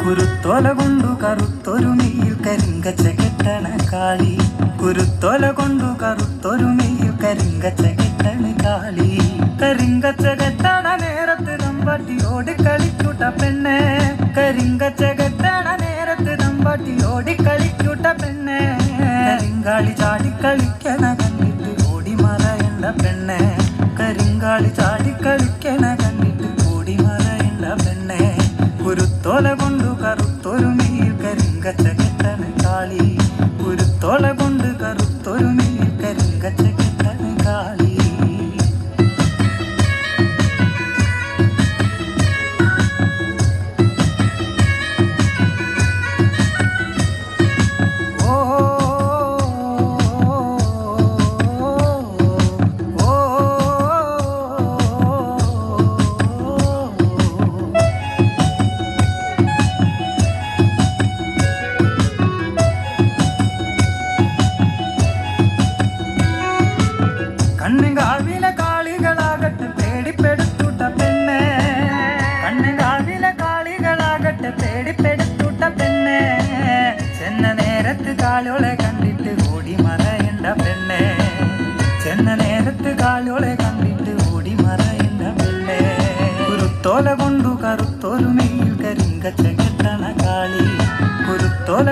കുരുത്തോല കൊണ്ടു കറുത്തൊരു മെയിൽ കരിങ്കച്ച കെട്ടണ കാളി. കുരുത്തോല കൊണ്ടു കറുത്തൊരു മെയിൽ കരിങ്കച്ച കെട്ടണ കാളി. കരിങ്കച്ച കെട്ടണ നേരത്ത് തമ്പാട്ടിയോട് കളിക്കൂട്ട പെണ്ണെ. കരിങ്കച്ച കെട്ടണ നേരത്ത് തമ്പാട്ടിയോട് കളിക്കൂട്ട പെണ്ണെ. കരിങ്കാളി ചാടിക്കളിക്കണ കണ്ടിട്ട് ഓടി മറയണ്ട പെണ്ണെ. കരിങ്കാളി ചാടിക്കളിക്കണ കണ്ടിട്ട് ഓടി മറയണ്ട പെണ്ണെ. കുരുത്തോല കൊണ്ടു കറുത്തൊരു മെയിൽ കരിങ്കച്ച കെട്ടണ കാളി. കുരുത്തോല കൊണ്ട് കറുത്തൊരു മെയിൽ കരിങ്കച്ച കെട്ടണ കാളി. കണ്ണുകാവിലെ കാളികളാകട്ടെ പേടിപ്പെടുത്തൂട്ട പെണ്ണെ. കണ്ണുകാവിലെ കാളികളാകട്ടെ പേടിപ്പെടുത്തൂട്ട പെണ്ണെ. ചെന്ന നേരത്ത് കാളോളെ കണ്ടിട്ട് ഓടി മറയണ്ട പെണ്ണെ. ചെന്ന നേരത്ത് കാളോളെ കണ്ടിട്ട് ഓടി മറയണ്ട പെണ്ണെ. കുരുത്തോല കൊണ്ടു കറുത്തൊരു മെയിൽ കരിങ്കച്ച കെട്ടണ കാളി. കുരുത്തോല